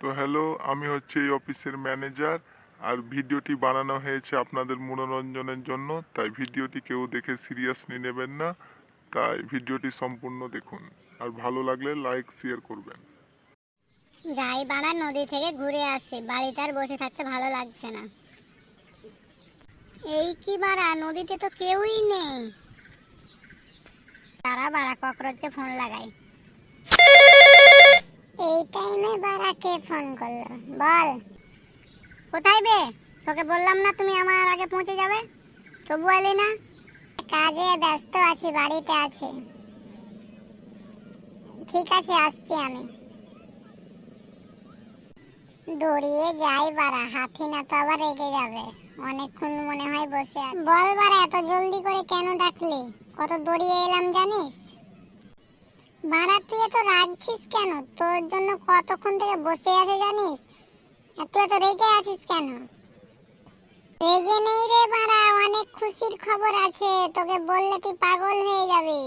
তো হ্যালো, আমি হচ্ছে এই অফিসের ম্যানেজার। আর ভিডিওটি বানানো হয়েছে আপনাদের মনোরঞ্জনের জন্য, তাই ভিডিওটি কেউ দেখে সিরিয়াসলি নেবেন না। তাই ভিডিওটি সম্পূর্ণ দেখুন, আর ভালো লাগলে লাইক শেয়ার করবেন। যাই বাড়া, নদী থেকে ঘুরে আসি, বাড়িতে আর বসে থাকতে ভালো লাগছে না। এই কি বাড়া, নদীতে তো কেউই নেই। তারা বাড়া ককরোচকে ফোন লাগাই। এই টাইমে বাড়া কে ফোন করলো? বল কোথায় বে? তোকে বললাম না তুমি আমার আগে পৌঁছে যাবে, তবু এলি না। কাজে ব্যস্ত আছি, বাড়িতে আছি। ঠিক আছে, আসছি আমি। দৌড়িয়ে যাই বাড়া, হাতি না তো আবার রেগে যাবে। অনেকক্ষণ মনে হয় বসে আছে। বল বাড়া, এত জলদি করে কেন ডাকলি? কত দৌড়িয়ে এলাম জানিস? বাড়া তুই এত রাগছিস কেন? তোর জন্য কতক্ষণ থেকে বসে আছে জানিস? তুই এত রেগে আছিস কেন? রেগে নেই রে বাড়া, অনেক খুশির খবর আছে। তোকে বললে তুই পাগল হয়ে যাবি।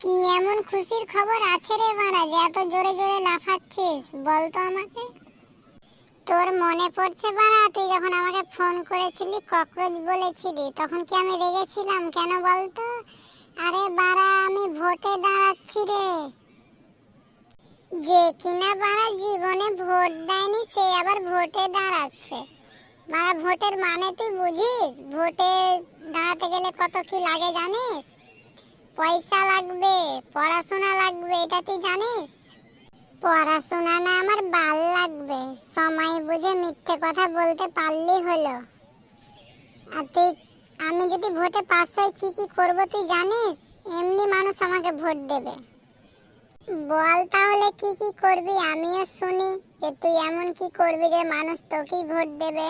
কি এমন খুশির খবর আছে রে বাড়া যে এত জোরে জোরে লাফাচ্ছিস? বল তো আমাকে। তোর মনে পড়ছে বাড়া, তুই যখন আমাকে ফোন করেছিলি ককরোচ বলেছিলি, তখন কি আমি রেগেছিলাম? কেন বলতো? আরে বাড়া, আমি ভোটে দাঁড়াচ্ছি রে। যে কিনা বাড়া জীবনে ভোট দেয়নি, সে আবার ভোটে দাঁড়াচ্ছে। বাড়া ভোটের মানে তুই বুঝিস? ভোটে দাঁড়াতে গেলে কত কি লাগে জানিস? পয়সা লাগবে, পড়াশোনা লাগবে, এটা তুই জানিস? পড়াশোনা না আমার বাল লাগবে। সময় বুঝে মিথ্যে কথা বলতে পারলেই হলো। আর তুই, আমি যদি ভোটে পাস হই কি কি করব তুই জানিস? এমনি মানুষ আমাকে ভোট দেবে। বল তাহলে কি কি করবি, আমিও শুনি। যে তুই এমন কি করবি যে মানুষ তোকেই ভোট দেবে?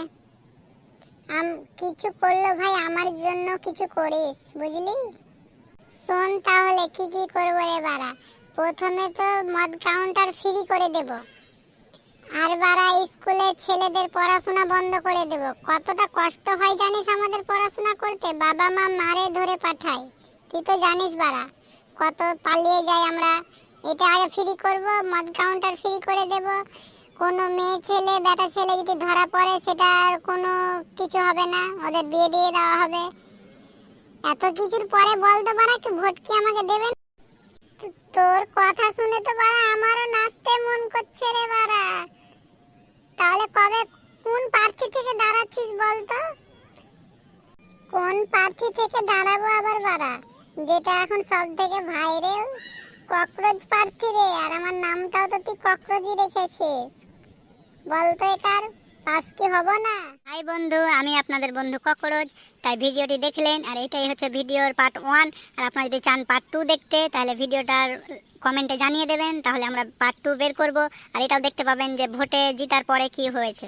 কিছু করলো ভাই, আমার জন্য কিছু করিস, বুঝলি? শোন তাহলে কি কি করবো রে বাড়া। প্রথমে তো মদ কাউন্টার ফ্রি করে দেব। আর বাড়া স্কুলে ছেলেদের পড়াশোনা বন্ধ করে দেব। কতটা কষ্ট হয় জানিস আমাদের পড়াশোনা করতে? বাবা মা মারে ধরে পাঠায়। তুই তো জানিস বাড়া, কত পালিয়ে যাই আমরা। এটা আগে ফ্রি করব, মদ কাউন্টার ফ্রি করে দেব। কোনো মেয়ে ছেলে বেটা ছেলে যদি ধরা পড়ে, সেটা আর কোনো কিছু হবে না, ওদের বিয়ে দিয়ে দেওয়া হবে। এত কিছুর পরে বল তো বাড়া, কি ভোট কি আমাকে দেবেন? তোর কথা শুনে তো বাড়া আমারও নাচতে মন করছে রে বাড়া। তাহলে কবে কোন প্রার্থী থেকে দাঁড়াচ্ছিস বল তো? কোন প্রার্থী থেকে দাঁড়াবো আবার বাড়া? যেটা এখন সব থেকে ভাইরাল, ককরোচ প্রার্থী রে। আর আমার নামটাও তো তুই ককরোচই রেখেছিস। বল তো একার পাস কি হব না? হাই বন্ধু, আমি আপনাদের বন্ধু ককরোচ। তাই ভিডিওটি দেখলেন, আর এটাই হচ্ছে ভিডিওর পার্ট 1। আর আপনারা যদি চান পার্ট 2 দেখতে, তাহলে ভিডিওটার কমেন্টে জানিয়ে দেবেন, তাহলে আমরা পার্ট 2 বের করব। আর এটাও দেখতে পাবেন যে ভোটে জিতার পরে কি হয়েছে।